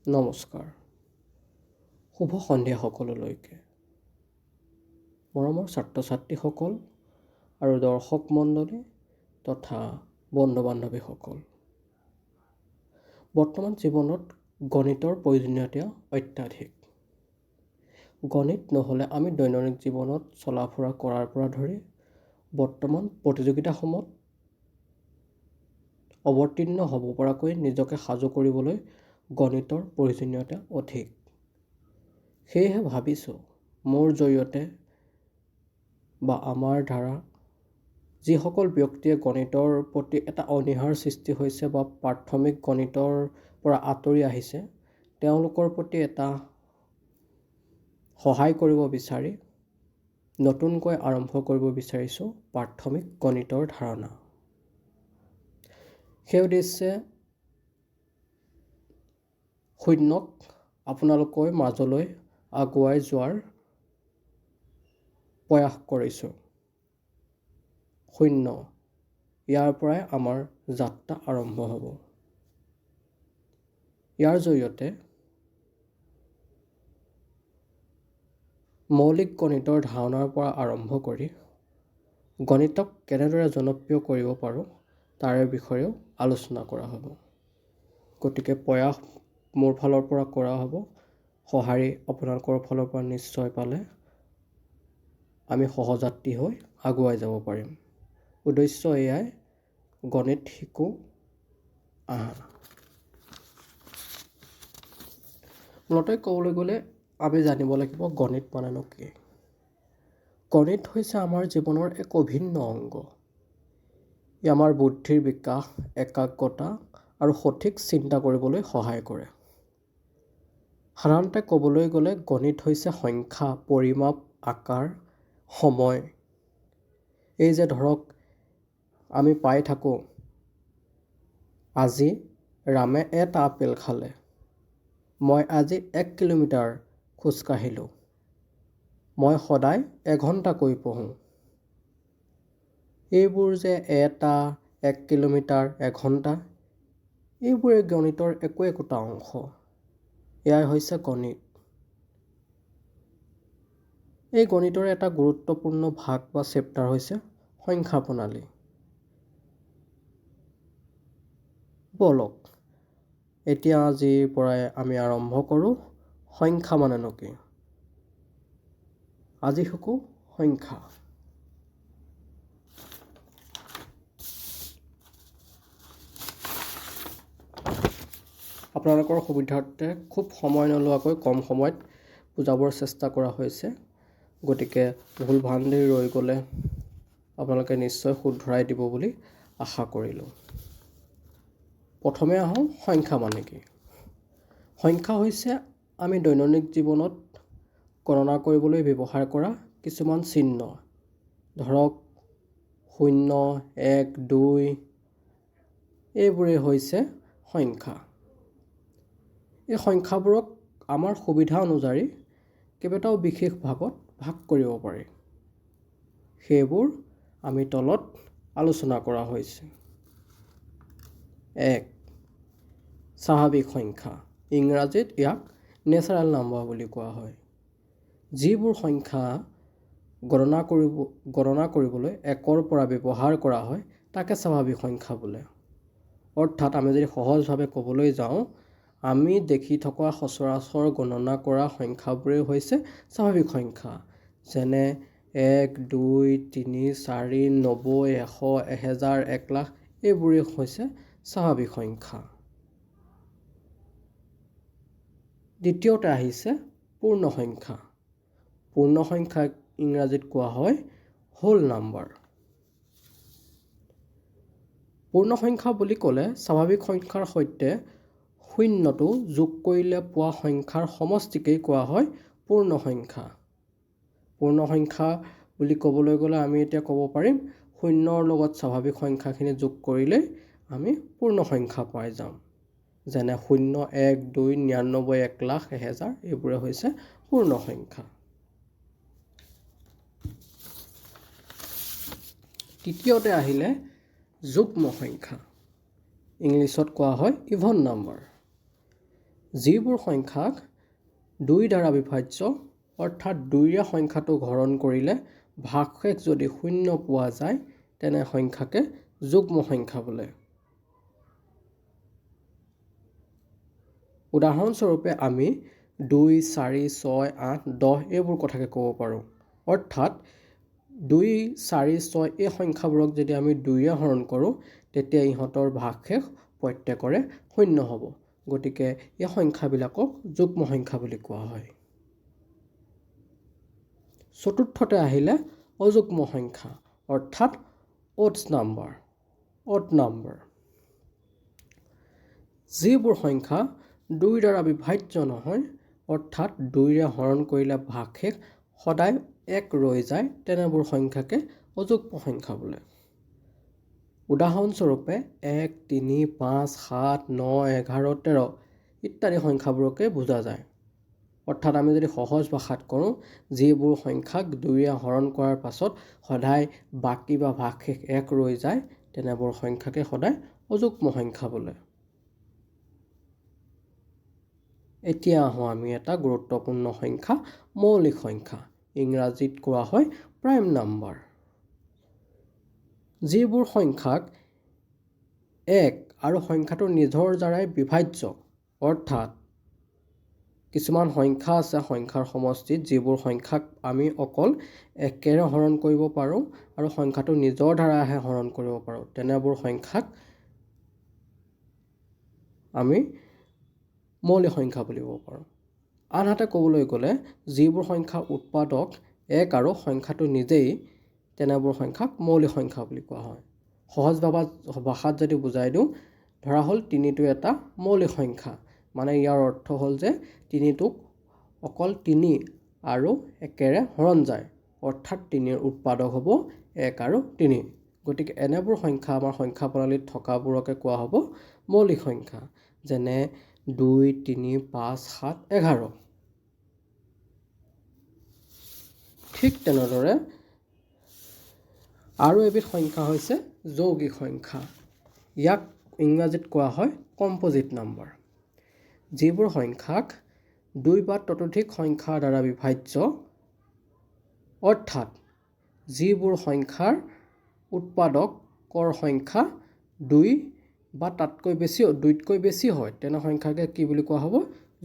নমস্কাৰ, শুভ সন্ধিয়া সকলোলৈকে। মৰমৰ ছাত্ৰ ছাত্ৰীসকল আৰু দৰ্শক মণ্ডলী তথা বন্ধু বান্ধৱীসকল, বৰ্তমান জীৱনত গণিতৰ প্ৰয়োজনীয়তা অত্যাধিক। গণিত নহ'লে আমি দৈনন্দিন জীৱনত চলা ফুৰা কৰাৰ পৰা ধৰি বৰ্তমান প্ৰতিযোগিতাসমূহত অৱতীৰ্ণ হ'ব পৰাকৈ নিজকে সাজু কৰিবলৈ গণিতৰ প্ৰয়োজনীয়তা অধিক। সেয়েহে ভাবিছোঁ মোৰ জৰিয়তে বা আমাৰ দ্বাৰা যিসকল ব্যক্তিয়ে গণিতৰ প্ৰতি এটা অনীহাৰ সৃষ্টি হৈছে বা প্ৰাথমিক গণিতৰ পৰা আঁতৰি আহিছে, তেওঁলোকৰ প্ৰতি এটা সহায় কৰিব বিচাৰি নতুনকৈ আৰম্ভ কৰিব বিচাৰিছোঁ প্ৰাথমিক গণিতৰ ধাৰণা। সেই উদ্দেশ্যে শূন্যক আপোনালোকৰ মাজলৈ আগুৱাই যোৱাৰ প্ৰয়াস কৰিছোঁ। শূন্য, ইয়াৰ পৰাই আমাৰ যাত্ৰা আৰম্ভ হ'ব। ইয়াৰ জৰিয়তে মৌলিক গণিতৰ ধাৰণাৰ পৰা আৰম্ভ কৰি গণিতক কেনেদৰে জনপ্ৰিয় কৰিব পাৰোঁ তাৰে বিষয়েও আলোচনা কৰা হ'ব। গতিকে প্ৰয়াস মোৰ ফালৰ পৰা কৰা হ'ব, সঁহাৰি আপোনালোকৰ ফালৰ পৰা নিশ্চয় পালে আমি সহযাত্ৰী হৈ আগুৱাই যাব পাৰিম। উদ্দেশ্য এয়াই, গণিত শিকোঁ আহা। মূলতে ক'বলৈ গ'লে আমি জানিব লাগিব গণিত মানেনো কি। গণিত হৈছে আমাৰ জীৱনৰ এক অভিন্ন অংগ। ই আমাৰ বুদ্ধিৰ বিকাশ, একাগ্ৰতা আৰু সঠিক চিন্তা কৰিবলৈ সহায় কৰে। সাধাৰণতে ক'বলৈ গ'লে গণিত হৈছে সংখ্যা, পৰিমাপ, আকাৰ, সময়। এই যে ধৰক আমি পাই থাকোঁ, আজি ৰামে এটা আপেল খালে, মই আজি 1 কিলোমিটাৰ খোজকাঢ়িলোঁ, মই সদায় এঘণ্টাকৈ পঢ়োঁ। এইবোৰ যে এটা, 1 কিলোমিটাৰ, এঘণ্টা, এইবোৰে গণিতৰ একোটা অংশ। এয়াই হৈছে গণিত। এই গণিতৰ এটা গুৰুত্বপূৰ্ণ ভাগ বা চেপ্টাৰ হৈছে সংখ্যা প্ৰণালী। বলক এতিয়া আজিৰ পৰাই আমি আৰম্ভ কৰোঁ সংখ্যা মানেনো কি। আজি শিকোঁ সংখ্যা। আপোনালোকৰ সুবিধাৰ্থে খুব সময় নোলোৱাকৈ কম সময়ত বুজাবৰ চেষ্টা কৰা হৈছে। গতিকে ভুল ভ্ৰান্তি ৰৈ গ'লে আপোনালোকে নিশ্চয় শুধৰাই দিব বুলি আশা কৰিলোঁ। প্ৰথমে আহোঁ সংখ্যা মানে কি। সংখ্যা হৈছে আমি দৈনন্দিন জীৱনত গণনা কৰিবলৈ ব্যৱহাৰ কৰা কিছুমান চিহ্ন। ধৰক 0, 1, 2, এইবোৰেই হৈছে সংখ্যা। এই সংখ্যাবোৰক আমাৰ সুবিধা অনুযায়ী কেইবাটাও বিশেষ ভাগত ভাগ কৰিব পাৰি। সেইবোৰ আমি তলত আলোচনা কৰা হৈছে। 1. স্বাভাৱিক সংখ্যা। ইংৰাজীত ইয়াক নেচাৰেল নাম্বাৰ বুলি কোৱা হয়। যিবোৰ সংখ্যা গণনা কৰিবলৈ 1ৰ পৰা ব্যৱহাৰ কৰা হয় তাকে স্বাভাৱিক সংখ্যা বোলে। অৰ্থাৎ আমি যদি সহজভাৱে ক'বলৈ যাওঁ, আমি দেখি থকা সচৰাচৰ গণনা কৰা সংখ্যাবোৰেই হৈছে স্বাভাৱিক সংখ্যা। যেনে 1, 2, 3, 4, 90, 100, 1000, 1 লাখ, এইবোৰেই হৈছে স্বাভাৱিক সংখ্যা। দ্বিতীয়তে আহিছে পূৰ্ণ সংখ্যা। পূৰ্ণ সংখ্যাক ইংৰাজীত কোৱা হয় হোল নাম্বাৰ। পূৰ্ণ সংখ্যা বুলি ক'লে স্বাভাৱিক সংখ্যাৰ সৈতে শূন্যটো যোগ কৰিলে পোৱা সংখ্যাৰ সমষ্টিকেই কোৱা হয় পূৰ্ণ সংখ্যা। পূৰ্ণ সংখ্যা বুলি ক'বলৈ গ'লে আমি এতিয়া ক'ব পাৰিম, শূন্যৰ লগত স্বাভাৱিক সংখ্যাখিনি যোগ কৰিলেই আমি পূৰ্ণ সংখ্যা পাই যাম। যেনে 0, 1, 2, 99, 1 লাখ, 1000, এইবোৰে হৈছে পূৰ্ণ সংখ্যা। তৃতীয়তে আহিলে যুগ্ম সংখ্যা। ইংলিছত কোৱা হয় ইভন নাম্বাৰ। যিবোৰ সংখ্যাক 2 দ্বাৰা বিভাজ্য অৰ্থাৎ 2ৰে সংখ্যাটো হৰণ কৰিলে ভাগশেষ যদি 0 পোৱা যায় তেনে সংখ্যাকে যুগ্ম সংখ্যা বোলে। উদাহৰণস্বৰূপে আমি 2, 4, 6, 8, 10 এইবোৰ কথাকে ক'ব পাৰোঁ। অৰ্থাৎ 2, 4, 6 এই সংখ্যাবোৰক যদি আমি 2ৰে হৰণ কৰোঁ তেতিয়া ইহঁতৰ ভাগশেষ প্ৰত্যেকৰে 0 হ'ব। গতিকে এই সংখ্যাবিলাকক যুগ্ম সংখ্যা বুলি কোৱা হয়। চতুৰ্থতে আহিলে অযুগ্ম সংখ্যা অৰ্থাৎ অড নাম্বাৰ। যিবোৰ সংখ্যা 2 দ্বাৰা বিভাজ্য নহয় অৰ্থাৎ 2ৰে হৰণ কৰিলে ভাগশেষ সদায় 1 ৰৈ যায় তেনেবোৰ সংখ্যাকে অযুগ্ম সংখ্যা বোলে। উদাহৰণস্বৰূপে 1, 3, 5, 7, 9, 11, 13 ইত্যাদি সংখ্যাবোৰকে বুজা যায়। অৰ্থাৎ আমি যদি সহজ ভাষাত কৰোঁ যিবোৰ সংখ্যাক 2ৰে হৰণ কৰাৰ পাছত সদায় বাকী বা ভাগশেষ 1 ৰৈ যায় তেনেবোৰ সংখ্যাকে সদায় অযুগ্ম সংখ্যা বোলে। এতিয়া আহোঁ আমি এটা গুৰুত্বপূৰ্ণ সংখ্যা মৌলিক সংখ্যা, ইংৰাজীত কোৱা হয় প্ৰাইম নাম্বাৰ। যিবোৰ সংখ্যাক 1 আৰু সংখ্যাটো নিজৰ দ্বাৰাই বিভাজ্য অৰ্থাৎ কিছুমান সংখ্যা আছে সংখ্যাৰ সমষ্টিত যিবোৰ সংখ্যাক আমি অকল 1ৰে হৰণ কৰিব পাৰোঁ আৰু সংখ্যাটো নিজৰ দ্বাৰাহে হৰণ কৰিব পাৰোঁ তেনেবোৰ সংখ্যাক আমি মৌলিক সংখ্যা বুলিব পাৰোঁ। আনহাতে ক'বলৈ গ'লে যিবোৰ সংখ্যা উৎপাদক 1 আৰু সংখ্যাটো নিজেই তেনেবোৰ সংখ্যাক মৌলিক সংখ্যা বুলি কোৱা হয়। সহজ ভাষাত যদি বুজাই দিওঁ ধৰা হ'ল 3টো এটা মৌলিক সংখ্যা, মানে ইয়াৰ অৰ্থ হ'ল যে 3টোক অকল 3 আৰু 1ৰে হৰণ যায় অৰ্থাৎ 3ৰ উৎপাদক হ'ব 1 আৰু 3। গতিকে এনেবোৰ সংখ্যা আমাৰ সংখ্যা প্ৰণালীত থকাবোৰকে কোৱা হ'ব মৌলিক সংখ্যা, যেনে 2, 3, 5, 7, 11। ঠিক তেনেদৰে আৰু এবিধ সংখ্যা হৈছে যৌগিক সংখ্যা। ইয়াক ইংৰাজীত কোৱা হয় কম্পজিট নাম্বাৰ। যিবোৰ সংখ্যাক 2 বা ততোধিক সংখ্যাৰ দ্বাৰা বিভাজ্য অৰ্থাৎ যিবোৰ সংখ্যাৰ উৎপাদকৰ সংখ্যা 2 বা তাতকৈ বেছি 2তকৈ বেছি হয় তেনে সংখ্যাকে কি বুলি কোৱা হ'ব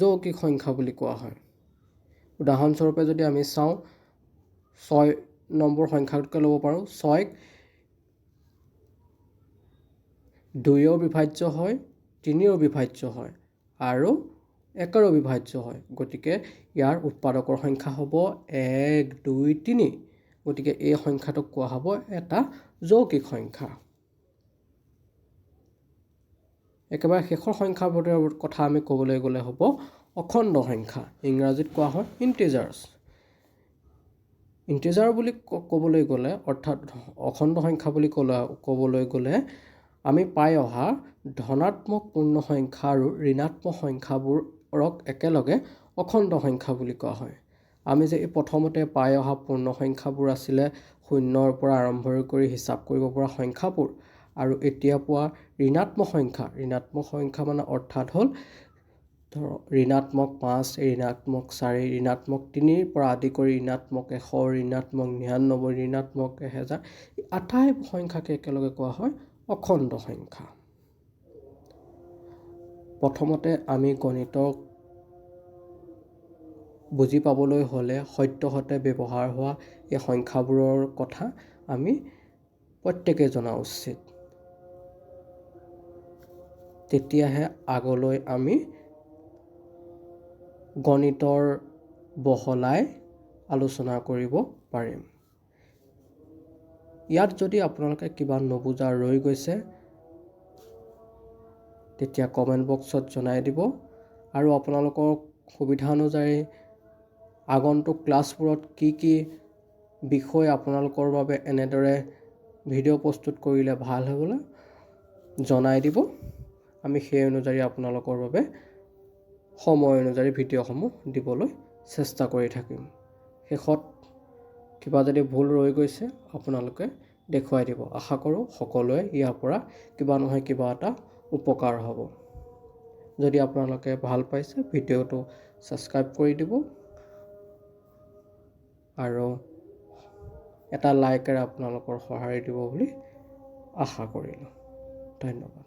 যৌগিক সংখ্যা বুলি কোৱা হয়। উদাহৰণস্বৰূপে যদি আমি চাওঁ 6 নম্বৰ সংখ্যাটোকে ল'ব পাৰোঁ। 6ক 2ও বিভাজ্য হয়, 3ও বিভাজ্য হয় আৰু 1ৰো বিভাজ্য হয়। গতিকে ইয়াৰ উৎপাদকৰ সংখ্যা হ'ব 1, 2, 3। গতিকে এই সংখ্যাটোক কোৱা হ'ব এটা যৌগিক সংখ্যা। একেবাৰে শেষৰ সংখ্যাবোৰৰ কথা আমি ক'বলৈ গ'লে হ'ব অখণ্ড সংখ্যা, ইংৰাজীত কোৱা হয় ইণ্টিজাৰ্ছ। ইণ্টিজাৰ বুলি ক'বলৈ গ'লে অৰ্থাৎ অখণ্ড সংখ্যা বুলি ক'বলৈ গ'লে আমি পাই অহা ধনাত্মক পূৰ্ণ সংখ্যা আৰু ঋণাত্মক সংখ্যাবোৰক একেলগে অখণ্ড সংখ্যা বুলি কোৱা হয়। আমি যে প্ৰথমতে পাই অহা পূৰ্ণ সংখ্যাবোৰ আছিলে 0ৰ পৰা আৰম্ভ কৰি হিচাপ কৰিব পৰা সংখ্যাবোৰ আৰু এতিয়া পোৱা ঋণাত্মক সংখ্যা মানে অৰ্থাৎ হ'ল ঋণাত্মক 5, ঋণাত্মক 4, ঋণাত্মক 3ৰ পৰা আদি কৰি ঋণাত্মক 100, ঋণাত্মক 99, ঋণাত্মক 1000 আটাইবোৰ সংখ্যাকে একেলগে কোৱা হয় অখণ্ড সংখ্যা। প্ৰথমতে আমি গণিতক বুজি পাবলৈ হ'লে সত্যহতে ব্যৱহাৰ হোৱা এই সংখ্যাবোৰৰ কথা আমি প্ৰত্যেকে জনা উচিত। তেতিয়াহে আগলৈ আমি গণিতৰ বহলাই আলোচনা কৰিব পাৰিম। ইয়াত যদি আপোনালোকে কিবা নুবুজা ৰৈ গৈছে তেতিয়া কমেণ্ট বক্সত জনাই দিব আৰু আপোনালোকৰ সুবিধা অনুযায়ী আগন্তুক ক্লাছবোৰত কি বিষয় আপোনালোকৰ বাবে এনেদৰে ভিডিঅ' প্ৰস্তুত কৰিলে ভাল হ'বলৈ জনাই দিব। আমি সেই অনুযায়ী আপোনালোকৰ বাবে সময় অনুযায়ী ভিডিঅ'সমূহ দিবলৈ চেষ্টা কৰি থাকিম। শেষত কিবা যদি ভুল ৰৈ গৈছে আপোনালোকে দেখুৱাই দিব। আশা কৰোঁ সকলোৱে ইয়াৰ পৰা কিবা নহয় কিবা এটা উপকাৰ হ'ব। যদি আপোনালোকে ভাল পাইছে ভিডিঅ'টো ছাবস্ক্ৰাইব কৰি দিব আৰু এটা লাইকেৰে আপোনালোকৰ সহায় দিব বুলি আশা কৰিলোঁ। ধন্যবাদ।